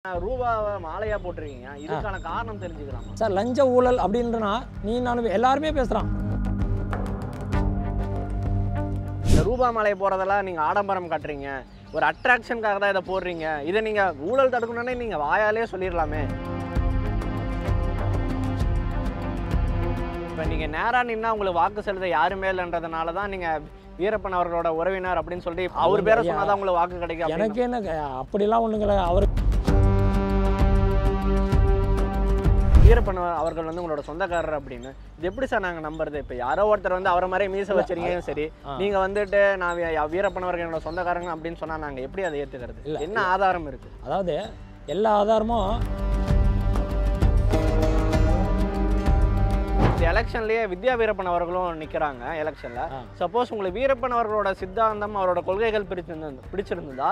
ரூபாவ மாலையா போட்டுருக்கீங்க. இதுக்கான காரணம் தெரிஞ்சுக்கலாமா? சார் லஞ்ச ஊழல் அப்படின்றனா நீ நான் எல்லாருமே பேசுகிறான். இந்த ரூபா மாலையை போடுறதெல்லாம் நீங்கள் ஆடம்பரம் காட்டுறீங்க, ஒரு அட்ராக்ஷனுக்காக தான் இதை போடுறீங்க. இதை நீங்கள் ஊழல் தடுக்கணுன்னே நீங்கள் வாயாலே சொல்லிடலாமே. இப்போ நீங்கள் நேராக நின்னா உங்களுக்கு வாக்கு செலுத்த யாருமே இல்லைன்றதுனால தான் நீங்கள் வீரப்பன் அவர்களோட உறவினர் அப்படின்னு சொல்லி அவர் பேரை சொன்னாதான் உங்களுக்கு வாக்கு கிடைக்கும். எனக்கு என்ன அப்படிலாம் ஒன்றுங்கள அவர் வீரப்பன் அவர்கள் வந்து உங்களோட சொந்தக்காரர் அப்படின்னு இது எப்படி சார் நாங்கள் நம்புறது? இப்போ யாரோ ஒருத்தர் வந்து அவரை மாதிரி மீசை வச்சிருக்கீங்க, சரி நீங்கள் வந்துட்டு நான் வீரப்பன் அவர்கள் என்னோட சொந்தக்காரங்க அப்படின்னு சொன்னால் நாங்கள் எப்படி அதை ஏற்றுக்கிறது? இல்லை, என்ன ஆதாரம் இருக்குது? அதாவது எல்லா ஆதாரமும் எலெக்ஷன்லயே வித்யா வீரப்பன் அவர்களும் நிற்கிறாங்க எலெக்ஷனில். சப்போஸ் உங்களுக்கு வீரப்பன் அவர்களோட சித்தாந்தம் அவரோட கொள்கைகள் பிடிச்சிருந்தா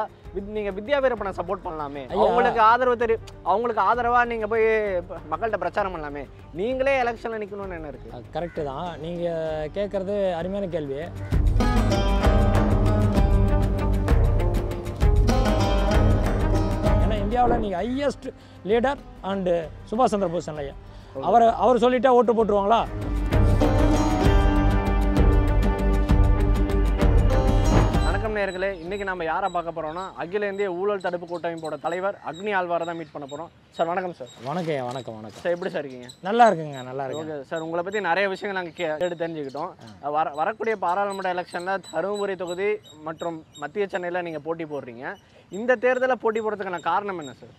நீங்கள் வித்யா வீரப்பனை சப்போர்ட் பண்ணலாமே. அவங்களுக்கு ஆதரவு அவங்களுக்கு ஆதரவாக நீங்கள் போய் மக்கள்கிட்ட பிரச்சாரம் பண்ணலாமே. நீங்களே எலெக்ஷனில் நிற்கணும்னு என்ன இருக்குது? கரெக்டு தான் நீங்கள் கேட்குறது அருமையான கேள்வி. ஏன்னா இந்தியாவில் நீங்கள் ஹையஸ்ட் லீடர் அண்டு சுபாஷ் சந்திர போஸ் இல்லையா, அவர் சொல்லிட்டா ஓட்டு போட்டுருவாங்களா? வணக்கம் நேயர்களே, இன்னைக்கு நம்ம யாரை பார்க்க போறோம்னா அகில இந்திய ஊழல் தடுப்பு கூட்டமைப்போட தலைவர் அக்னி ஆழ்வாரை தான் மீட் பண்ண போறோம். சார் வணக்கம். சார் வணக்கம் சார், எப்படி சார் இருக்கீங்க? நல்லா இருக்குங்க, நல்லா இருக்கு. ஓகே சார், உங்களை பற்றி நிறைய விஷயங்கள் நாங்கள் கேட்டு தெரிஞ்சுக்கிட்டோம். வரக்கூடிய பாராளுமன்ற எலெக்ஷனில் தருமபுரி தொகுதி மற்றும் மத்திய சென்னையில் நீங்கள் போட்டி போடுறீங்க. இந்த தேர்தலில் போட்டி போடுறதுக்கான காரணம் என்ன சார்?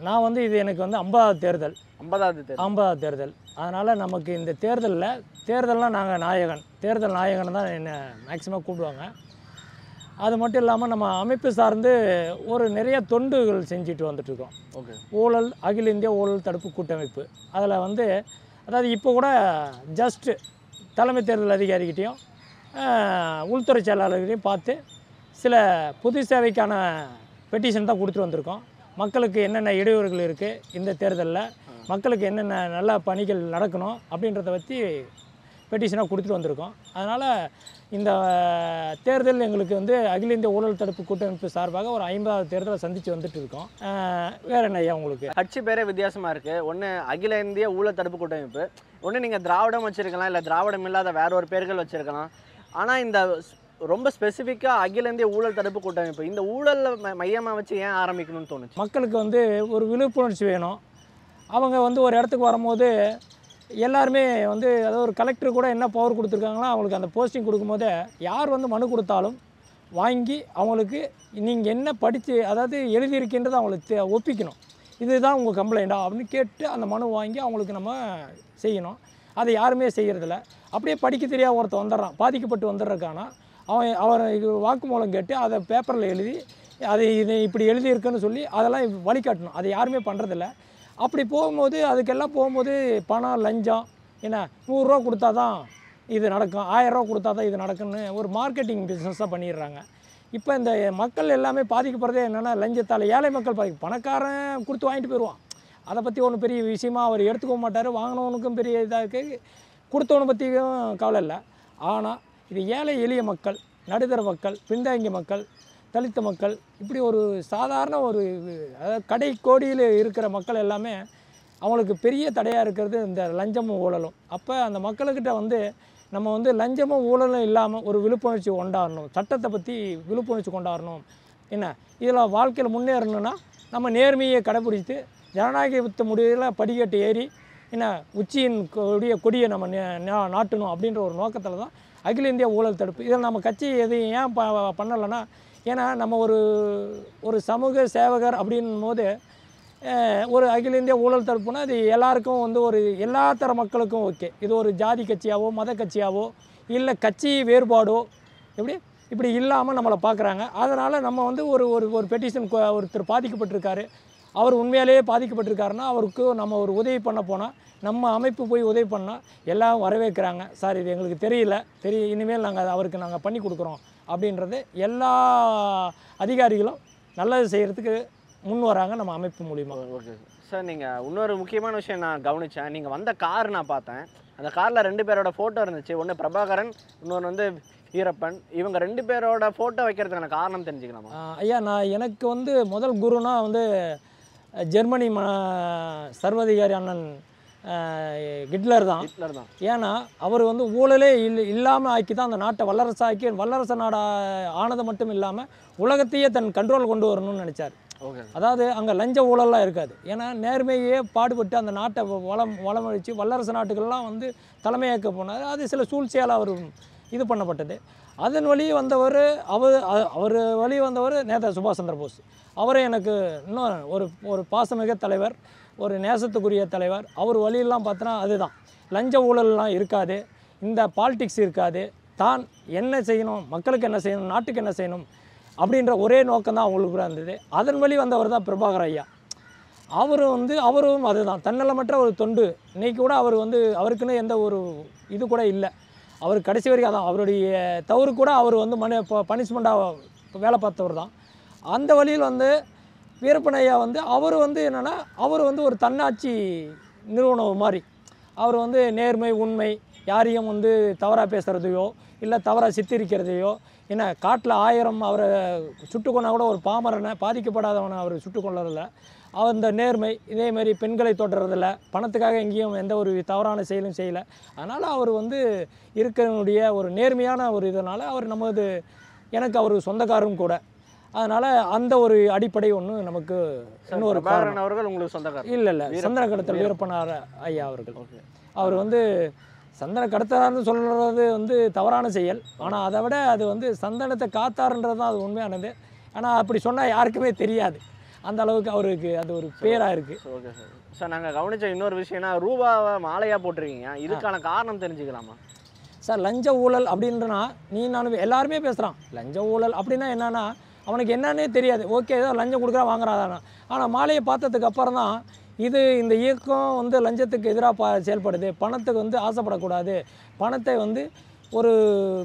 நான் வந்து இது எனக்கு வந்து 50வது தேர்தல். அதனால் நமக்கு இந்த தேர்தல்லாம் நாங்கள் தேர்தல் நாயகன் தான் என்ன மேக்ஸிமம் கூப்பிடுவாங்க. அது மட்டும் இல்லாமல் நம்ம அமைப்பு சார்ந்து நிறைய தொண்டுகள் செஞ்சுட்டு வந்துட்டுருக்கோம். ஓகே, ஊழல் அகில இந்திய ஊழல் தடுப்பு கூட்டமைப்பு அதில் வந்து அதாவது இப்போ கூட ஜஸ்ட்டு தலைமை தேர்தல் அதிகாரிகிட்டையும் உள்துறை செயலாளர்கிட்டையும் பார்த்து சில பொது சேவைக்கான பெட்டிஷன் தான் கொடுத்துட்டு வந்திருக்கோம். மக்களுக்கு என்னென்ன இடையூறுகள் இருக்குது, இந்த தேர்தலில் மக்களுக்கு என்னென்ன நல்ல பணிகள் நடக்கணும் அப்படின்றத பற்றி பெட்டிஷனாக கொடுத்துட்டு வந்திருக்கோம். அதனால் இந்த தேர்தல் எங்களுக்கு வந்து அகில இந்திய ஊழல் தடுப்பு கூட்டமைப்பு சார்பாக ஒரு 50வது தேர்தலை சந்தித்து வந்துட்டு இருக்கோம். வேறு என்ன ஐயா உங்களுக்கு? கட்சி பேரே வித்தியாசமாக இருக்குது. ஒன்று அகில இந்திய ஊழல் தடுப்பு கூட்டமைப்பு, ஒன்று நீங்கள் திராவிடம் வச்சுருக்கலாம், இல்லை திராவிடம் இல்லாத வேற ஒரு பேர்கள் வச்சுருக்கலாம். ஆனால் இந்த ரொம்ப ஸ்பெசிஃபிக்காக அகில இந்திய ஊழல் தடுப்பு கூட்டமைப்பு, இந்த ஊழலில் மையமாக வச்சு ஏன் ஆரம்பிக்கணும்னு தோணுச்சு? மக்களுக்கு வந்து ஒரு விழிப்புணர்ச்சி வேணும். அவங்க வந்து ஒரு இடத்துக்கு வரும்போது எல்லாருமே வந்து அதாவது ஒரு கலெக்டர் கூட என்ன பவர் கொடுத்துருக்காங்களோ அவங்களுக்கு அந்த போஸ்டிங் கொடுக்கும்போதே யார் வந்து மனு கொடுத்தாலும் வாங்கி அவங்களுக்கு நீங்கள் என்ன படித்து அதாவது எழுதியிருக்கின்றதை அவங்களுக்கு ஒப்பிக்கணும். இதுதான் உங்கள் கம்ப்ளைண்ட்டா அப்படின்னு கேட்டு அந்த மனு வாங்கி அவங்களுக்கு நம்ம செய்யணும். அதை யாருமே செய்கிறதில்ல. அப்படியே படிக்க தெரியாத ஒருத்தர் வந்துடுறான், பாதிக்கப்பட்டு வந்துடுறக்கானா அவர் வாக்குமூலம் கேட்டு அதை பேப்பரில் எழுதி இது இப்படி எழுதியிருக்குன்னு சொல்லி அதெல்லாம் வழிகாட்டணும். அதை யாருமே பண்ணுறதில்ல. அப்படி போகும்போது அதுக்கெல்லாம் போகும்போது பணம் லஞ்சம் என்ன 100 ரூபா கொடுத்தா தான் இது நடக்கும், 1000 ரூபா கொடுத்தா தான் இது நடக்கும்னு ஒரு மார்க்கெட்டிங் பிஸ்னஸாக பண்ணிடுறாங்க. இப்போ இந்த மக்கள் எல்லாமே பாதிக்கப்படுறதே என்னென்னா லஞ்சத்தால். ஏழை மக்கள் பணக்காரன் கொடுத்து வாங்கிட்டு போயிடுவான். அதை பற்றி ஒன்றும் பெரிய விஷயமா அவர் எடுத்துக்க மாட்டார். வாங்கினவனுக்கும் பெரிய இதாக இருக்குது, கொடுத்தவனை பற்றியும் கவலை இல்லை. ஆனால் இது ஏழை எளிய மக்கள், நடுத்தர மக்கள், பின்தங்கிய மக்கள், தலித்த மக்கள், இப்படி ஒரு சாதாரண அதாவது கடை கோடியில் இருக்கிற மக்கள் எல்லாமே அவங்களுக்கு பெரிய தடையாக இருக்கிறது இந்த லஞ்சமும் ஊழலும். அப்போ அந்த மக்கள்கிட்ட வந்து நம்ம வந்து லஞ்சமும் ஊழலும் இல்லாமல் ஒரு விழிப்புணர்ச்சி கொண்டாடணும், சட்டத்தை பற்றி விழிப்புணர்ச்சி கொண்டாடணும். என்ன இதில் வாழ்க்கையில் முன்னேறணும்னா நம்ம நேர்மையை கடைப்பிடித்து ஜனநாயகத்தை முடிவில் படிக்கட்டு ஏறி என்ன உச்சியின் கொடியை நம்ம நாட்டணும் அப்படின்ற ஒரு நோக்கத்தில் தான் அகில இந்திய ஊழல் தடுப்பு. இதில் நம்ம கட்சி எதையும் ஏன் பண்ணலைன்னா, ஏன்னா நம்ம ஒரு சமூக சேவகர் அப்படின்னும் போது ஒரு அகில இந்திய ஊழல் தடுப்புனா அது எல்லாருக்கும் வந்து எல்லா தர மக்களுக்கும் ஓகே. இது ஒரு ஜாதி கட்சியாவோ மத கட்சியாவோ இல்லை கட்சி வேறுபாடோ இப்படி இல்லாமல் நம்மளை பார்க்குறாங்க. அதனால் நம்ம வந்து ஒரு பெட்டிஷன் ஒருத்தர் பாதிக்கப்பட்டிருக்காரு, அவர் உண்மையிலேயே பாதிக்கப்பட்டிருக்காருன்னா அவருக்கு நம்ம ஒரு உதவி பண்ண போனால் நம்ம அமைப்பு போய் உதவி பண்ணால் எல்லாம் வரவேற்கிறாங்க. சார் இது எங்களுக்கு தெரியல, இனிமேல் அவருக்கு நாங்கள் பண்ணி கொடுக்குறோம் அப்படின்றது எல்லா அதிகாரிகளும் நல்லது செய்கிறதுக்கு முன் வராங்க நம்ம அமைப்பு மூலிமா. ஓகே சார், நீங்கள் இன்னொரு முக்கியமான விஷயம் நான் கவனித்தேன். நீங்கள் வந்த கார் நான் பார்த்தேன், அந்த காரில் 2 பேரோட ஃபோட்டோ இருந்துச்சு. ஒன்று பிரபாகரன், இன்னொன்று வந்து வீரப்பன். இவங்க 2 பேரோட ஃபோட்டோ வைக்கிறதுக்கான காரணம் தெரிஞ்சுக்கலாமா? ஐயா, எனக்கு வந்து முதல் குருனா வந்து ஜெர்மனி சர்வாதிகாரி அண்ணன் ஹிட்லர் தான். ஏன்னா அவர் வந்து ஊழலே இல்லாமல் ஆக்கி தான் அந்த நாட்டை வல்லரசாக்கி வல்லரசு நாடு ஆனது மட்டும் இல்லாமல் உலகத்தையே தன் கண்ட்ரோல் கொண்டு வரணும்னு நினச்சார். அதாவது அங்கே லஞ்ச ஊழல்லாம் இருக்காது. ஏன்னா நேர்மையே பாடுபட்டு அந்த நாட்டை வளமழித்து வல்லரசு நாட்டுகள்லாம் வந்து தலைமையேற்க போனார். அது சில சூழ்ச்சியால் அவர் இது பண்ணப்பட்டது. அதன் வழி வந்தவர் அவர் வழி வந்தவர் நேதாஜி சுபாஷ் சந்திர போஸ். அவரே எனக்கு இன்னும் ஒரு பாசமிக தலைவர், ஒரு நேசத்துக்குரிய தலைவர். அவர் வழியெல்லாம் பார்த்தோன்னா அதுதான், லஞ்ச ஊழல்லாம் இருக்காது, இந்த பாலிடிக்ஸ் இருக்காது, தான் என்ன செய்யணும், மக்களுக்கு என்ன செய்யணும், நாட்டுக்கு என்ன செய்யணும் அப்படின்ற ஒரே நோக்கம் தான் அவங்களுக்கு கூட இருந்தது. அதன் வழி வந்தவர் தான் பிரபாகர் ஐயா. அவரும் அதுதான், தன்னலமற்ற ஒரு தொண்டு. இன்றைக்கி கூட அவர் வந்து அவருக்குன்னு எந்த ஒரு இது கூட இல்லை. அவர் கடைசி வரைக்கும் அதான் அவருடைய தவறு கூட அவர் வந்து பனிஷ்மெண்ட்டாக வேலை பார்த்தவர் தான். அந்த வழியில் வந்து வீரப்பன் ஐயா வந்து அவர் வந்து என்னென்னா அவர் வந்து ஒரு தன்னாட்சி நிறுவனம் மாதிரி. அவர் வந்து நேர்மை, உண்மை, யாரையும் வந்து தவறாக பேசுகிறதையோ இல்லை தவறாக சித்தரிக்கிறதையோ, என்ன காட்டில் 1000 அவரை சுட்டு கொண்டா கூட ஒரு பாமரனை பாதிக்கப்படாதவனை அவர் சுட்டு கொள்ளறதில்ல. அந்த நேர்மை, இதேமாரி பெண்களை தொடுறதில்ல, பணத்துக்காக எங்கேயும் எந்த ஒரு தவறான செயலும் செய்யலை. அதனால் அவர் வந்து இருக்கிறனுடைய ஒரு நேர்மையான ஒரு இதனால் அவர் எனக்கு அவர் சொந்தக்காரரும் கூட. அதனால் அந்த ஒரு அடிப்படை ஒன்று நமக்கு இன்னொரு காரணம். அவர்கள் உங்களுக்கு சொந்தக்காரர் இல்லை சந்தன கடத்தல் வீரப்பனார் ஐயா அவர்கள். அவர் வந்து சந்தன கடத்தலார்னு சொல்கிறது வந்து தவறான செயல். ஆனால் அதை விட அது வந்து சந்தனத்தை காத்தாருன்றது தான் அது உண்மையானது. ஆனால் அப்படி சொன்னால் யாருக்குமே தெரியாது, அந்த அளவுக்கு அவருக்கு அது ஒரு பேராக இருக்குது. Okay sir. சார் நாங்கள் கவனித்த இன்னொரு விஷயம்னா ரூபாவை மாலையாக போட்டிருக்கீங்க, இதுக்கான காரணம் தெரிஞ்சுக்கலாமா சார்? லஞ்ச ஊழல் அப்படின்றனா நானும் எல்லாருமே பேசுகிறான். லஞ்ச ஊழல் அப்படின்னா என்னென்னா அவனுக்கு என்னன்னே தெரியாது. ஓகே ஏதோ லஞ்சம் கொடுக்குறா வாங்குறாதானா. ஆனால் மாலையை பார்த்ததுக்கு அப்புறம் தான் இந்த இயக்கம் வந்து லஞ்சத்துக்கு எதிராக செயல்படுது, பணத்துக்கு வந்து ஆசைப்படக்கூடாது, பணத்தை வந்து ஒரு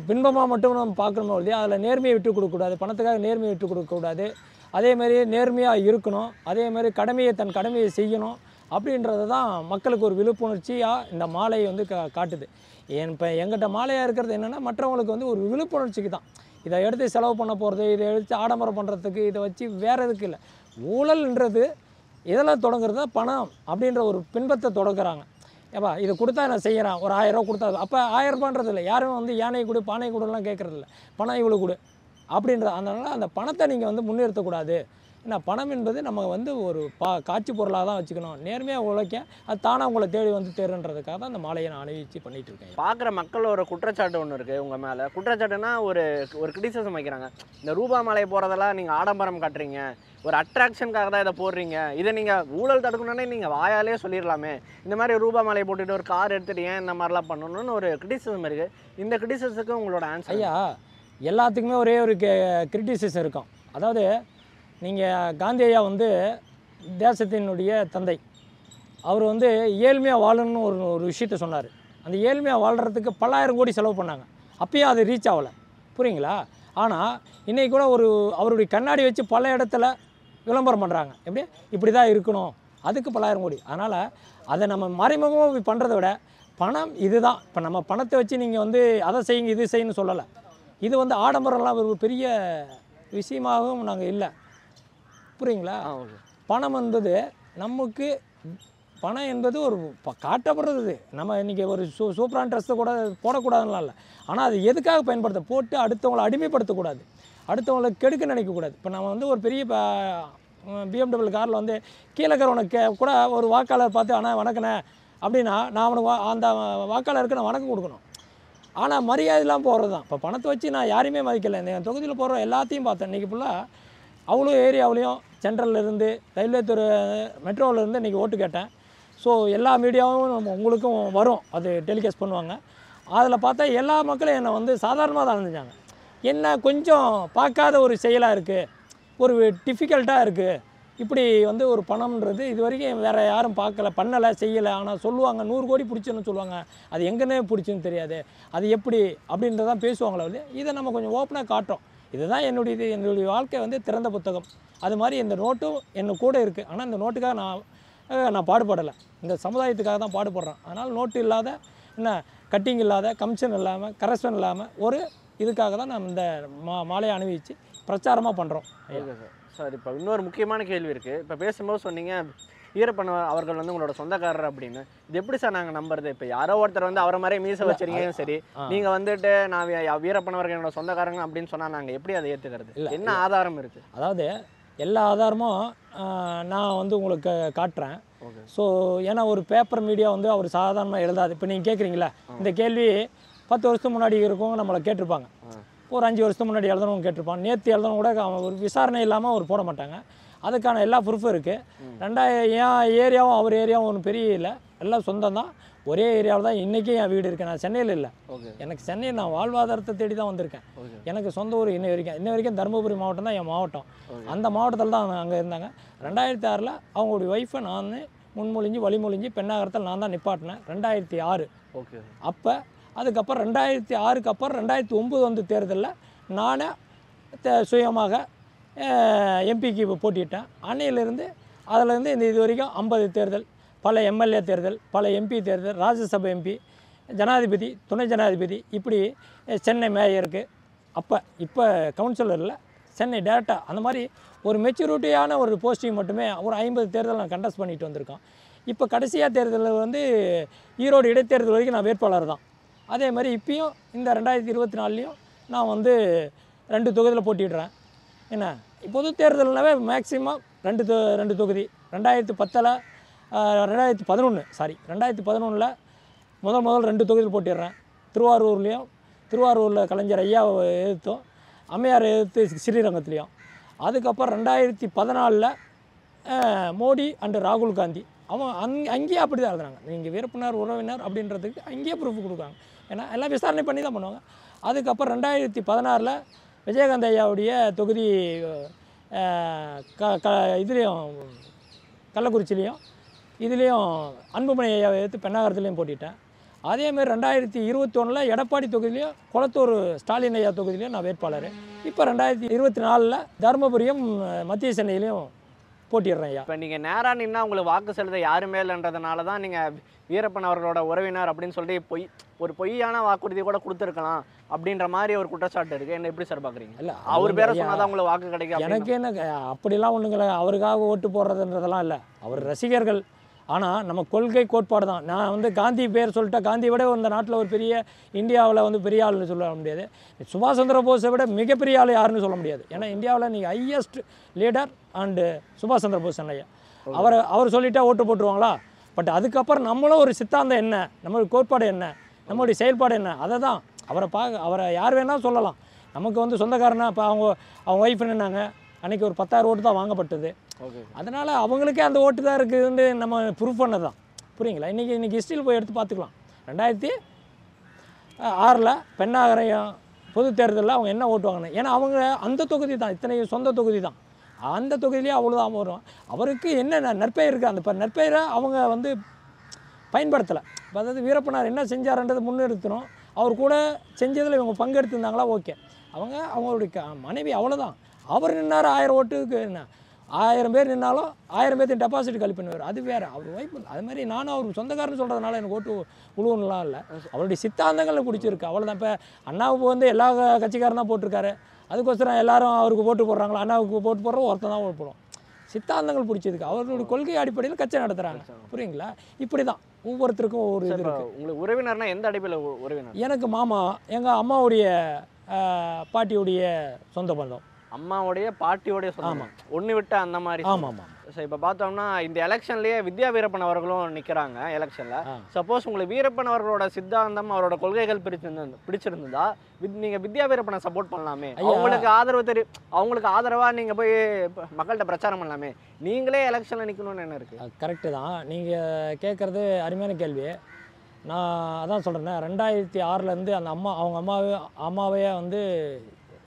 பின்பமாக மட்டும் நம்ம பார்க்கணும் இல்லையா, அதில் நேர்மையை விட்டு கொடுக்கக்கூடாது, பணத்துக்காக நேர்மையை விட்டு கொடுக்கக்கூடாது, அதேமாதிரி நேர்மையாக இருக்கணும், அதேமாதிரி தன் கடமையை செய்யணும் அப்படின்றது தான் மக்களுக்கு ஒரு விழிப்புணர்ச்சியாக இந்த மாலை வந்து காட்டுது. இப்போ எங்கிட்ட மாலையாக இருக்கிறது என்னென்னா மற்றவங்களுக்கு வந்து ஒரு விழிப்புணர்ச்சிக்கு தான். இதை எடுத்து செலவு பண்ண போகிறது, இதை எடுத்து ஆடம்பரம் பண்ணுறதுக்கு, இதை வச்சு வேறு எதுக்கு இல்லை. ஊழல்ன்றது இதெல்லாம் தொடங்குறது பணம் அப்படின்ற ஒரு பின்பத்தை தொடங்குறாங்க. ஏப்பா இதை கொடுத்தா நான் செய்கிறேன், ஒரு 1000 ரூபா கொடுத்தா, அப்போ 1000 ரூபான்றது இல்லை, யாரும் வந்து யானை கொடு பானை கொடுலாம் கேட்குறதில்ல, பணம் இவ்வளோ கொடு அப்படின்றது. அதனால் அந்த பணத்தை நீங்கள் வந்து முன்னிறுத்தக்கூடாது. ஏன்னா பணம் என்பது நம்ம வந்து ஒரு காட்சி பொருளாக தான் வச்சுக்கணும். நேர்மையாக உழைக்க அது தானாக உங்களை தேடி வந்து தேருன்றதுக்காக தான் அந்த மாலையை நான் அணிவிச்சு பண்ணிகிட்டு இருக்கேன். பார்க்குற மக்களோட குற்றச்சாட்டு ஒன்று இருக்குது உங்கள் மேலே. குற்றச்சாட்டுன்னா ஒரு கிரிட்டிசிசம் வைக்கிறாங்க. இந்த ரூபா மாலையை போகிறதெல்லாம் நீங்கள் ஆடம்பரம் காட்டுறீங்க, ஒரு அட்ராக்ஷனுக்காக தான் இதை போடுறீங்க, இதை நீங்கள் ஊழல் தடுக்கணுன்னே நீங்கள் வாயாலே சொல்லிடலாமே, இந்த மாதிரி ரூபா மாலையை போட்டுட்டு ஒரு கார் எடுத்துகிட்டு ஏன் இந்த மாதிரிலாம் பண்ணணும்னு ஒரு கிரிட்டிசிசம் இருக்குது. இந்த கிரிட்டிசிசத்துக்கு உங்களோட ஆன்சர்? ஐயா எல்லாத்துக்குமே ஒரே ஒரு கிரிட்டிசிசம் இருக்கும். அதாவது நீங்கள் காந்தி ஐயா வந்து தேசத்தினுடைய தந்தை. அவர் வந்து ஏழ்மையாக வாழணும்னு ஒரு விஷயத்த சொன்னார். அந்த ஏழ்மையாக வாழ்கிறதுக்கு பல்லாயிரம் கோடி செலவு பண்ணாங்க, அப்பயும் அது ரீச் ஆகலை. புரியுங்களா? ஆனால் இன்றைக்கி கூட அவருடைய கண்ணாடி வச்சு பல இடத்துல விளம்பரம் பண்ணுறாங்க. இப்படி தான் இருக்கணும், அதுக்கு பல்லாயிரம் கோடி. அதனால் அதை நம்ம மறைமுகமாக பண்ணுறதை விட பணம் இதுதான். இப்போ நம்ம பணத்தை வச்சு நீங்கள் வந்து அதை செய்யுங்க இது செய்யணும்னு சொல்லலை. இது வந்து ஆடம்பரம்லாம் ஒரு பெரிய விஷயமாகவும் நாங்கள் இல்லை. புரியுங்களா? பணம் என்பது நமக்கு பணம் என்பது ஒரு காட்டப்படுறது. நம்ம இன்றைக்கி ஒரு சூப்பரான ட்ரெஸ்ஸை கூட போடக்கூடாதுலாம் இல்லை. ஆனால் அது எதுக்காக பயன்படுத்த போட்டு அடுத்தவங்களை அடிமைப்படுத்தக்கூடாது, அடுத்தவங்களை கெடுக்க நினைக்கக்கூடாது. இப்போ நம்ம வந்து ஒரு பெரிய BMW காரில் வந்து கீழக்கிறவனுக்கு கூட ஒரு வாக்காளர் பார்த்து ஆனால் வணக்கண்ணே அப்படின்னா நான் அவனுக்கு அந்த வாக்காளருக்கு நான் வணக்கம் கொடுக்கணும். ஆனால் மரியாதைலாம் போகிறது தான். இப்போ பணத்தை வச்சு நான் யாரையுமே மதிக்கலை. இந்த தொகுதியில் போகிற எல்லாத்தையும் பார்த்தேன். இன்றைக்கி ஃபுல்லாக அவ்வளோ ஏரியாவிலையும் சென்ட்ரல்லேருந்து ரயில்வே துறை மெட்ரோவிலேருந்து இன்றைக்கி ஓட்டு கேட்டேன். ஸோ எல்லா மீடியாவும் உங்களுக்கும் வரும், அது டெலிகாஸ்ட் பண்ணுவாங்க. அதில் பார்த்தா எல்லா மக்களும் என்னை வந்து சாதாரணமாக தான் இருந்துச்சாங்க. என்ன கொஞ்சம் பார்க்காத ஒரு செயலாக இருக்குது, ஒரு டிஃபிகல்ட்டாக இருக்குது. இப்படி வந்து ஒரு பணம்ன்றது இது வரைக்கும் வேறு யாரும் பார்க்கல, பண்ணலை, செய்யலை. ஆனால் சொல்லுவாங்க 100 கோடி பிடிச்சுன்னு சொல்லுவாங்க, அது எங்கன்னே பிடிச்சுன்னு தெரியாது, அது எப்படி அப்படின்றதான் பேசுவாங்களே வந்து. இதை நம்ம கொஞ்சம் ஓப்பனாக காட்டுறோம். இதுதான் என்னுடைய வாழ்க்கை வந்து திறந்த புத்தகம். அது மாதிரி இந்த நோட்டும் என்ன கூட இருக்குது. ஆனால் இந்த நோட்டுக்காக நான் பாடுபடலை, இந்த சமுதாயத்துக்காக தான் பாடுபடுறேன். அதனால் நோட்டு இல்லாத, கட்டிங் இல்லாத, கமிஷன் இல்லாமல், கரெக்ஷன் இல்லாமல் ஒரு இதுக்காக தான் நான் இந்த மாலையை அணிவிச்சு பிரச்சாரமாக பண்ணுறோம். Okay sir. சார் இப்போ இன்னொரு முக்கியமான கேள்வி இருக்குது. இப்போ பேசும்போது சொன்னீங்க வீரப்பன் அவர்கள் வந்து உங்களோட சொந்தக்காரர் அப்படின்னு. இது எப்படி சார் நாங்கள் நம்புறது? இப்போ யாரோ ஒருத்தர் வந்து அவரை மாதிரி மீசை வச்சிருக்கீங்க சரி, நீங்கள் வந்துட்டு நான் வீரப்பன் அவர்கள் என்னோட சொந்தக்காரங்க அப்படின்னு சொன்னால் நாங்கள் எப்படி அதை ஏற்றுக்கிறது? என்ன ஆதாரம் இருக்குது? அதாவது எல்லா ஆதாரமும் நான் வந்து உங்களுக்கு காட்டுறேன். ஸோ ஏன்னா ஒரு பேப்பர் மீடியா வந்து அவர் சாதாரணமாக எழுதாது. இப்போ நீங்கள் கேட்குறீங்களா இந்த கேள்வி 10 வருஷத்துக்கு முன்னாடி இருக்கவங்க நம்மளை கேட்டிருப்பாங்க, ஒரு 5 வருஷத்துக்கு முன்னாடி எழுதணும் கேட்டிருப்பாங்க, நேற்று எழுதணும் கூட ஒரு விசாரணை இல்லாமல் அவர் போட மாட்டாங்க. அதுக்கான எல்லா ப்ரூஃபும் இருக்குது. என் ஏரியாவும் அவர் ஏரியாவும் ஒன்றும் பெரிய இல்லை, எல்லாம் சொந்தம் தான். ஒரே ஏரியாவில் தான் இன்றைக்கி என் வீடு இருக்கேன். நான் சென்னையில் இல்லை, எனக்கு சென்னையில் நான் வாழ்வாதாரத்தை தேடி தான் வந்திருக்கேன். எனக்கு சொந்த ஊர் இன்ன வரைக்கும் தருமபுரி மாவட்டம் தான் என் மாவட்டம். அந்த மாவட்டத்தில் தான் அங்கே இருந்தாங்க. 2006 அவங்களுடைய ஒய்ஃபை நான் முன்மொழிஞ்சு வழிமொழிஞ்சு பெண்ணாகரத்தில் நான் தான் நிப்பாட்டினேன் 2006. அப்போ அதுக்கப்புறம் 2006க்கு அப்புறம் 2009 வந்து தேர்தலில் நானே சுயமாக எம்பிக்கு போட்டிட்டேன். அன்னையிலேருந்து அதிலேருந்து இது வரைக்கும் 50 தேர்தல், பல எம்எல்ஏ தேர்தல், பல எம்பி தேர்தல், ராஜ்யசபா எம்பி, ஜனாதிபதி, துணை ஜனாதிபதி, இப்படி சென்னை மேயருக்கு, இப்போ கவுன்சிலரில் சென்னை டேரக்டா, அந்த மாதிரி ஒரு மெச்சூரிட்டியான ஒரு போஸ்டிங் மட்டுமே ஒரு 50 தேர்தல் நான் கண்டஸ்ட் பண்ணிட்டு வந்திருக்கோம். இப்போ கடைசியாக தேர்தலில் வந்து ஈரோடு இடைத்தேர்தல் வரைக்கும் நான் வேட்பாளர் தான். அதே மாதிரி இப்பயும் இந்த 2024லையும் நான் வந்து 2 தொகுதியில் போட்டிடுறேன். என்ன பொது தேர்தல்னாவே மேக்ஸிமம் 2 தொகுதி. 2011 முதல் 2 தொகுதியில் போட்டிடுறேன். திருவாரூரில் கலைஞர் ஐயா எதிர்த்தோம், அம்மையார் எதிர்த்து ஸ்ரீரங்கத்துலேயும். அதுக்கப்புறம் 2014 மோடி அண்டு ராகுல் காந்தி அங்கேயே அப்படி தான் எழுதுறாங்க. நீங்கள் வீரப்பனார் உறவினர் அப்படின்றதுக்கு அங்கேயே ப்ரூஃப் கொடுக்குறாங்க. ஏன்னா எல்லாம் விசாரணை பண்ணி தான் பண்ணுவாங்க. அதுக்கப்புறம் 2016 விஜயகாந்த் ஐயாவுடைய தொகுதி இதுலேயும் கள்ளக்குறிச்சிலையும் இதுலேயும் அன்புமணி ஐயாவை எடுத்து பெண்ணாகரத்துலேயும் போட்டிட்டேன். அதேமாதிரி 2021 எடப்பாடி தொகுதியிலையும் குளத்தூர் ஸ்டாலின் ஐயா தொகுதியிலையும் நான் வேட்பாளர். இப்போ 2024 தருமபுரியும் மத்திய சென்னையிலையும் போட்டிடுறேன் ஐயா. இப்போ நீங்கள் நேராக நின்னா உங்களுக்கு வாக்கு செலுத்த யாருமே இல்லைன்றதுனால தான் நீங்கள் வீரப்பன் அவர்களோட உறவினர் அப்படின்னு சொல்லி ஒரு பொய்யான வாக்குறுதி கூட கொடுத்துருக்கலாம் அப்படின்ற மாதிரி ஒரு குற்றச்சாட்டு இருக்குது. என்ன எப்படி சார் பார்க்குறீங்க? இல்லை அவர் பேரை சொன்னால் தான் உங்களுக்கு வாக்கு கிடைக்கும். எனக்கு என்ன அப்படிலாம் ஒன்றுங்கள அவருக்காக ஓட்டு போடுறதுன்றதெல்லாம் இல்லை, அவர் ரசிகர்கள். ஆனால் நம்ம கொள்கை கோட்பாடு தான். நான் வந்து காந்தி பேர் சொல்லிட்டா, காந்தியை விட இந்த நாட்டில் ஒரு பெரிய இந்தியாவில் வந்து பெரிய ஆள்னு சொல்ல முடியாது. சுபாஷ் சந்திர போஸை விட மிகப்பெரிய ஆள் யாருன்னு சொல்ல முடியாது. ஏன்னா இந்தியாவில் நீங்கள் ஹையஸ்ட் லீடர் அண்டு சுபாஷ் சந்திர போஸ் ஐயா. அவர் சொல்லிட்டா ஓட்டு போட்டுருவாங்களா? பட் அதுக்கப்புறம் நம்மளும் ஒரு சித்தாந்தம் என்ன, நம்மளுடைய கோட்பாடு என்ன, நம்மளுடைய செயல்பாடு என்ன, அதை தான் அவரை யார் வேணால் சொல்லலாம். நமக்கு வந்து சொந்தக்காரனா இப்போ அவங்க ஒய்ஃப் என்னன்னாங்க, அன்றைக்கி ஒரு 10,000 ஓட்டு தான் வாங்கப்பட்டது. அதனால் அவங்களுக்கே அந்த ஓட்டு தான் இருக்குதுன்னு நம்ம ப்ரூஃப் பண்ணது தான். புரியுங்களா? இன்றைக்கி ஹிஸ்ட்ரியில் போய் எடுத்து பார்த்துக்கலாம். 2006 பெண்ணாகரம் பொது தேர்தலில் அவங்க என்ன ஓட்டு வாங்கினாங்க. ஏன்னா அவங்க அந்த தொகுதி தான், இத்தனை சொந்த தொகுதி தான். அந்த தொகுதியிலேயே அவ்வளோதான் வரும். அவருக்கு என்ன நற்பெயர் இருக்குது, அந்த நற்பெயரை அவங்க வந்து பயன்படுத்தலை. அதாவது வீரப்பனார் என்ன செஞ்சார்ன்றது முன்னிறுத்தணும். அவர் கூட செஞ்சதில் இவங்க பங்கெடுத்துருந்தாங்களா ஓகே. அவங்களுடைய மனைவி அவ்வளோதான். அவர் நின்னார் 1000 ஓட்டுக்கு, என்ன 1000 பேர் நின்னாலும் 1000 பேர்த்து டெபாசிட் கழி பண்ணுவார். அது வேறு. அவர் ஒய்ஃப் அது மாதிரி நானும் அவர் சொந்தக்காரன்னு சொல்கிறதுனால எனக்கு ஓட்டு உழுவுன்னெலாம் இல்லை. அவருடைய சித்தாந்தங்கள் பிடிச்சிருக்கு, அவ்வளோதான். இப்போ அண்ணாவுக்கு வந்து எல்லா கட்சிக்காரன் தான் போட்டிருக்காரு. அதுக்கோசரம் எல்லாரும் அவருக்கு போட்டு போடுறாங்களா? அண்ணாவுக்கு போட்டு போடுறோம், ஒருத்தன் தான் ஓட்டு போடுவோம். சித்தாந்தங்கள் பிடிச்சதுக்கு அவர்களுடைய கொள்கை அடிப்படையில் கட்சி நடத்துகிறாங்க. புரியுங்களா? இப்படி தான் ஒவ்வொருத்தருக்கும் ஒவ்வொரு இது இருக்குது. உங்களுக்கு உறவினர்னா எந்த அடிப்படையில் உறவினர்? எனக்கு மாமா, எங்கள் அம்மாவுடைய பாட்டியுடைய சொந்த பந்தம். அம்மாவுடைய பாட்டியோடைய சொந்தம், ஒன்று விட்டு அந்த மாதிரி. ஆமாம். சார் இப்போ பார்த்தோம்னா இந்த எலெக்ஷன்லேயே வித்யா வீரப்பன் அவர்களும் நிற்கிறாங்க எலெக்ஷனில். சப்போஸ் உங்களுக்கு வீரப்பன் அவர்களோட சித்தாந்தம் அவரோட கொள்கைகள் பிடிச்சிருந்ததா நீங்கள் வித்யா வீரப்பனை சப்போர்ட் பண்ணலாமே, அவங்களுக்கு ஆதரவாக நீங்கள் போய் மக்கள்கிட்ட பிரச்சாரம் பண்ணலாமே, நீங்களே எலெக்ஷனில் நிற்கணும்னு என்ன இருக்குது? கரெக்டு தான் நீங்கள் கேட்குறது, அருமையான கேள்வி. நான் அதான் சொல்கிறேன், 2006 அந்த அவங்க அம்மாவையே வந்து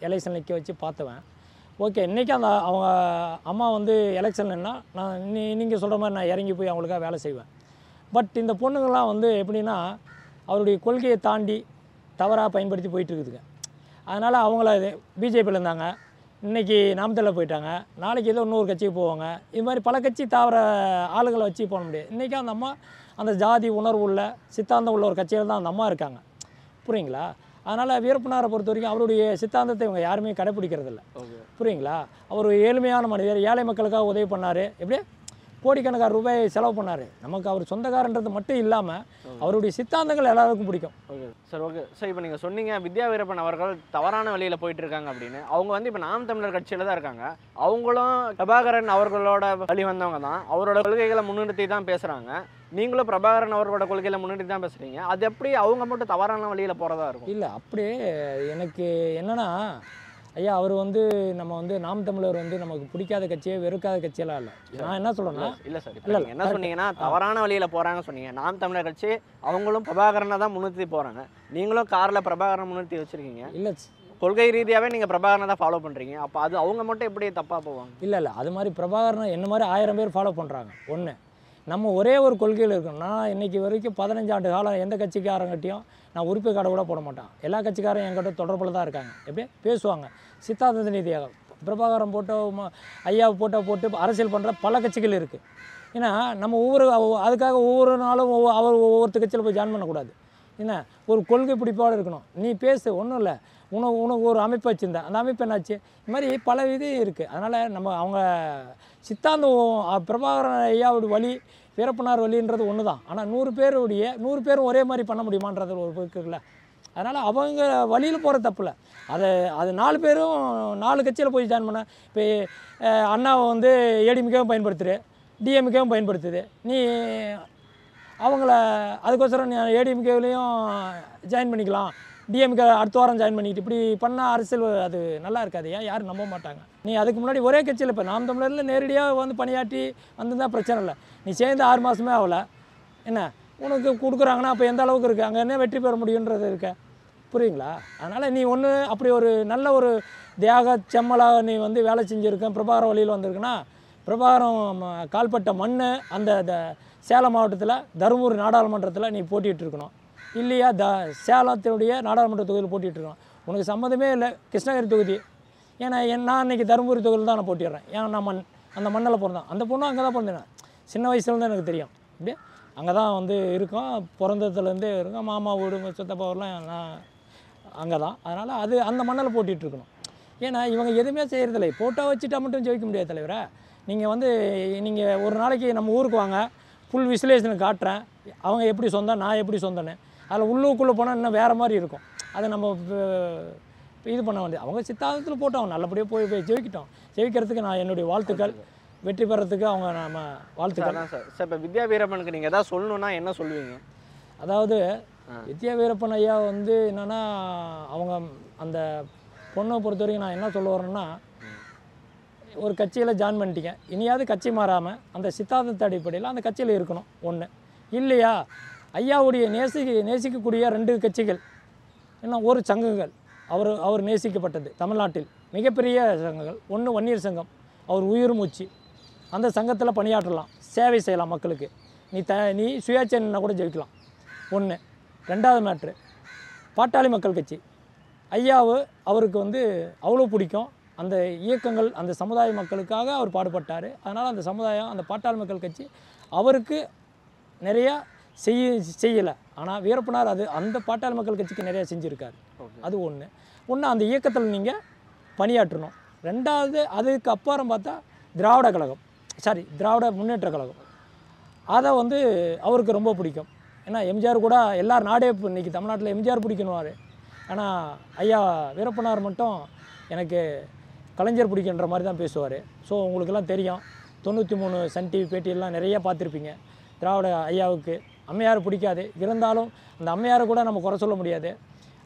எலெக்ஷன் நிற்க வச்சு பார்த்துவேன். ஓகே, இன்றைக்கி அவங்க அம்மா வந்து எலெக்ஷன்லன்னா நான் நீங்கள் சொல்கிற மாதிரி நான் இறங்கி போய் அவங்களுக்காக வேலை செய்வேன். பட் இந்த பொண்ணுங்கள்லாம் வந்து எப்படின்னா அவருடைய கொள்கையை தாண்டி தவறாக பயன்படுத்தி போயிட்டுருக்குதுங்க. அதனால் அவங்கள பிஜேபியில் இருந்தாங்க, இன்றைக்கி நாமக்கல்லில் போயிட்டாங்க, நாளைக்கு ஏதோ இன்னொரு கட்சிக்கு போவாங்க. இது மாதிரி பல கட்சி தவிர ஆளுகளை வச்சு போக முடியாது. இன்றைக்கி அந்த அம்மா அந்த ஜாதி உணர்வு உள்ள சித்தாந்தம் உள்ள ஒரு கட்சியில் தான் அந்த அம்மா இருக்காங்க. புரியுங்களா? அதனால் வீரப்பனாரை பொறுத்த வரைக்கும் அவருடைய சித்தாந்தத்தை இவங்க யாருமே கடைப்பிடிக்கிறதில்ல. ஓகே. புரியுங்களா? அவர் ஏழ்மையான மனிதர், ஏழை மக்களுக்காக உதவி பண்ணார், எப்படி கோடிக்கணக்கான ரூபாய் செலவு பண்ணார். நமக்கு அவர் சொந்தக்காரன்றது மட்டும் இல்லாமல் அவருடைய சித்தாந்தங்கள் எல்லாருக்கும் பிடிக்கும். Okay sir. ஓகே சார், இப்போ நீங்கள் சொன்னீங்க வித்யா வீரப்பன் அவர்கள் தவறான வழியில் போயிட்டு இருக்காங்க அப்படின்னு. அவங்க வந்து இப்போ நாம் தமிழர் கட்சியில் தான் இருக்காங்க. அவங்களும் பிரபாகரன் அவர்களோட வழி வந்தவங்க தான். அவரோட கொள்கைகளை முன்னிறுத்தி தான் பேசுகிறாங்க. நீங்களும் பிரபாகரன் அவர்களோட கொள்கைகளை முன்னிறுத்தி தான் பேசுகிறீங்க. அது எப்படி அவங்க மட்டும் தவறான வழியில் போகிறதா இருக்கும்? இல்லை, அப்படியே எனக்கு என்னென்னா, ஐயா அவர் வந்து நம்ம வந்து நாம் தமிழர் வந்து நமக்கு பிடிக்காத கட்சியே வெறுக்காத கட்சியெல்லாம் இல்லை. நான் என்ன சொல்கிறேன்னா, இல்லை சார், இல்லை என்ன சொன்னீங்கன்னா தவறான வழியில் போகிறாங்க சொன்னீங்க. நாம் தமிழர் கட்சி அவங்களும் பிரபாகரனை தான் முன்னிறுத்தி போகிறாங்க. நீங்களும் காரில் பிரபாகரனை முன்னிறுத்தி வச்சுருக்கீங்க. இல்லை, கொள்கை ரீதியாகவே நீங்கள் பிரபாகரனை தான் ஃபாலோ பண்ணுறீங்க. அப்போ அது அவங்க மட்டும் எப்படி தப்பாக போவாங்க? இல்லை, அது மாதிரி பிரபாகரனை என்ன மாதிரி 1000 பேர் ஃபாலோ பண்ணுறாங்க. ஒன்று, நம்ம ஒரே ஒரு கொள்கையில் இருக்கணும். நான் இன்றைக்கி வரைக்கும் 15 ஆண்டு காலம் எந்த கட்சிக்காரங்கிட்டையும் நான் உறுப்பு கார்டு கூட போட மாட்டேன். எல்லா கட்சிக்காரும் என்கிட்ட தொடர்பில் தான் இருக்காங்க. எப்படி பேசுவாங்க, சித்தாந்த நீதியாக. பிரபாகரன் ஐயா போட்டு அரசியல் பண்ணுற பல கட்சிகள் இருக்குது. ஏன்னா நம்ம அதுக்காக ஒவ்வொரு நாளும் ஒவ்வொருத்த கட்சியில் போய் ஜாயின் பண்ணக்கூடாது. என்ன, ஒரு கொள்கை பிடிப்பாடு இருக்கணும். நீ பேசு, ஒன்றும் இல்லை, உனக்கு ஒரு அமைப்பு வச்சுருந்தேன், அந்த அமைப்பு என்னாச்சு, இது மாதிரி பல இது இருக்குது. அதனால் நம்ம அவங்க சித்தாந்தம் பிரபாகரன் ஐயாவோட வழி, வீரப்பனார் வழின்றது ஒன்று தான். ஆனால் 100 பேரும் ஒரே மாதிரி பண்ண முடியுமான்றது ஒரு இருக்குல்ல. அதனால் அவங்க வழியில் போகிற தப்பு இல்லை. அது 4 பேரும் 4 கட்சியில் போய் ஜாயின் பண்ண. இப்போ அண்ணாவை வந்து ஏடிஎம்கேவும் பயன்படுத்துது, டிஎம்கேவும் பயன்படுத்துது. நீ அவங்கள அதுக்கோசரம் நீ ஏடிஎம்கேவிலையும் ஜாயின் பண்ணிக்கலாம், டிஎம்கே அடுத்த வாரம் ஜாயின் பண்ணிக்கிட்டு இப்படி பண்ணால் அரசியல் அது நல்லா இருக்காது. ஏன் யாரும் நம்ப மாட்டாங்க. நீ அதுக்கு முன்னாடி ஒரே கட்சியில் இப்போ நாம் தமிழரில் நேரடியாக வந்து பணியாற்றி வந்திருந்தால் பிரச்சனை இல்லை. நீ சேர்ந்து 6 மாதமே ஆகலை, என்ன உனக்கு கொடுக்குறாங்கன்னா அப்போ எந்த அளவுக்கு இருக்குது, அங்கே என்ன வெற்றி பெற முடியுன்றது இருக்க, புரியுங்களா? அதனால் நீ ஒன்று அப்படி ஒரு நல்ல ஒரு தியாக செம்மலாக நீ வந்து வேலை செஞ்சுருக்க, பிரபாகரன் வழியில் வந்திருக்குன்னா, பிரபாகரன் கால்பட்ட மண் அந்த சேலம் மாவட்டத்தில் தருமபுரி நாடாளுமன்றத்தில் நீ போட்டிகிட்டு இருக்கணும். இல்லையா சேலத்தினுடைய நாடாளுமன்ற தொகுதியில் போட்டிகிட்டு இருக்கணும். உனக்கு சம்மந்தமே இல்லை கிருஷ்ணகிரி தொகுதி. ஏன்னா நான் இன்றைக்கி தருமபுரி தொகுதியில் தான் நான் போட்டிடுறேன். ஏன் நான் அந்த மண்ணில் பிறந்தேன். அந்த பொண்ணும் அங்கே தான் பிறந்தேன். சின்ன வயசுலேருந்து எனக்கு தெரியும். அப்படியே அங்கே தான் வந்து இருக்கோம், பிறந்ததுலேருந்தே இருக்கோம். மாமா வீடு சித்தப்பா ஊர்லாம் நான் அங்கே தான். அதனால் அந்த மண்ணில் போட்டிகிட்டு இருக்கணும். ஏன்னா இவங்க எதுவுமே செய்கிறதில்லை. ஃபோட்டோ வச்சுட்டா மட்டும் ஜெயிக்க முடியாது தலைவரை. நீங்கள் ஒரு நாளைக்கு நம்ம ஊருக்கு வாங்க, ஃபுல் விசுலேஷனை காட்டுறேன். அவங்க எப்படி சொந்தம், நான் எப்படி சொந்தன்னு. அதில் உள்ளுக்குள்ளே போனால் இன்னும் வேறு மாதிரி இருக்கும். அதை நம்ம இது பண்ண வேண்டியது. அவங்க சித்தாந்தத்தில் போட்டோம், நல்லபடியாக போய் ஜெயிக்கிட்டோம். ஜெயிக்கிறதுக்கு நான் என்னுடைய வாழ்த்துக்கள், வெற்றி பெறத்துக்கு அவங்க நம்ம வாழ்த்துக்கள். சார் இப்போ வித்யா வீரப்பனுக்கு நீங்கள் எதாவது சொல்லணுன்னா என்ன சொல்லுவீங்க? அதாவது வித்யா வீரப்பன் ஐயா வந்து என்னென்னா, அவங்க அந்த பொண்ணை பொறுத்த வரைக்கும் நான் என்ன சொல்ல வரேன்னா, ஒரு கட்சியில் ஜாயின் பண்ணிட்டீங்க, இனியாவது கட்சி மாறாமல் அந்த சித்தாந்தத்தை அடிப்படையில் அந்த கட்சியில் இருக்கணும். ஒன்று இல்லையா, ஐயாவுடைய நேசிக்கக்கூடிய 2 கட்சிகள், இன்னும் ஒரு சங்கங்கள் அவர் நேசிக்கப்பட்டது தமிழ்நாட்டில் மிகப்பெரிய சங்கங்கள். ஒன்று வன்னியர் சங்கம், அவர் உயிர் மூச்சு. அந்த சங்கத்தில் பணியாற்றலாம், சேவை செய்யலாம் மக்களுக்கு. நீ சுயாட்சின்னா கூட ஜெயிக்கலாம். ஒன்று. 2வது மேட்ரு, பாட்டாளி மக்கள் கட்சி. அவருக்கு வந்து அவ்வளோ பிடிக்கும். அந்த இயக்கங்கள், அந்த சமுதாய மக்களுக்காக அவர் பாடுபட்டார். அதனால் அந்த சமுதாயம், அந்த பாட்டாளி மக்கள் கட்சி அவருக்கு நிறையா செய்யலை. ஆனால் வீரப்பனார் அந்த பாட்டாளி மக்கள் கட்சிக்கு நிறையா செஞ்சுருக்காரு. அது ஒன்று. அந்த இயக்கத்தில் நீங்கள் பணியாற்றணும். 2வது, அதுக்கு அப்புறம் பார்த்தா திராவிட முன்னேற்ற கழகம். அதை வந்து அவருக்கு ரொம்ப பிடிக்கும். ஏன்னா எம்ஜிஆர் கூட எல்லார் நாடே இன்றைக்கி தமிழ்நாட்டில் எம்ஜிஆர் பிடிக்கணுவார். ஆனால் ஐயா வீரப்பனார் மட்டும் எனக்கு கலைஞர் பிடிக்கின்ற மாதிரி தான் பேசுவார். ஸோ உங்களுக்கெல்லாம் தெரியும், 93 சன் டிவி பேட்டியெல்லாம் நிறையா பார்த்துருப்பீங்க. திராவிட ஐயாவுக்கு அம்மையார் பிடிக்காது, இருந்தாலும் அந்த அம்மையாரை கூட நம்ம குறை சொல்ல முடியாது.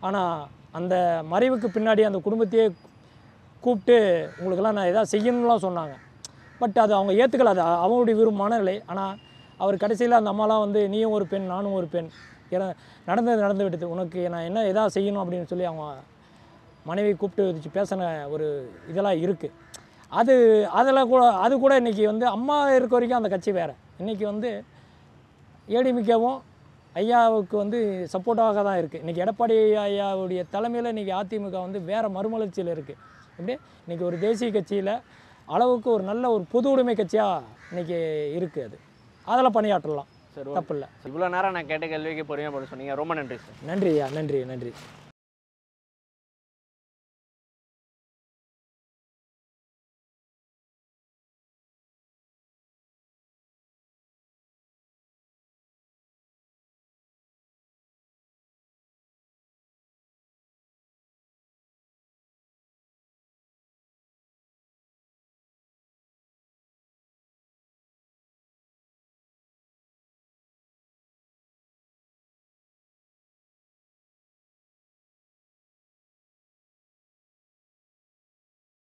ஆனால் அந்த மறைவுக்கு பின்னாடி அந்த குடும்பத்தையே கூப்பிட்டு உங்களுக்கெல்லாம் நான் எதாவது செய்யணும்லாம் சொன்னாங்க. பட் அது அவங்க ஏற்றுக்கல, அது அவங்களுடைய மனநிலை. ஆனால் அவர் கடைசியில் அந்த அம்மாலாம் வந்து நீயும் ஒரு பெண், நானும் ஒரு பெண், நடந்து விட்டது, உனக்கு நான் என்ன எதாவது செய்யணும் அப்படின்னு சொல்லி அவங்க மனைவி கூப்பிட்டு வச்சு பேசின ஒரு இதெல்லாம் இருக்குது. அது கூட இன்றைக்கி வந்து அம்மா இருக்க வரைக்கும் அந்த கட்சி வேறு. இன்றைக்கி வந்து ஏடிஎம்கேவும் ஐயாவுக்கு வந்து சப்போர்ட்டாக தான் இருக்குது. இன்றைக்கி எடப்பாடி ஐயாவுடைய தலைமையில் இன்றைக்கி அதிமுக வந்து வேறு மறுமலர்ச்சியில் இருக்குது. அப்படியே இன்றைக்கி ஒரு தேசிய கட்சியில் அளவுக்கு ஒரு நல்ல ஒரு பொது உடைமை கட்சியாக இன்றைக்கி இருக்குது. அதில் பணியாற்றலாம், தப்பு இல்லை. இவ்வளோ நேரம் நான் கேட்ட கேள்விக்கு பொறுமையாக போட சொன்னீங்க. ரொம்ப நன்றி சார். நன்றி ஐயா, நன்றி.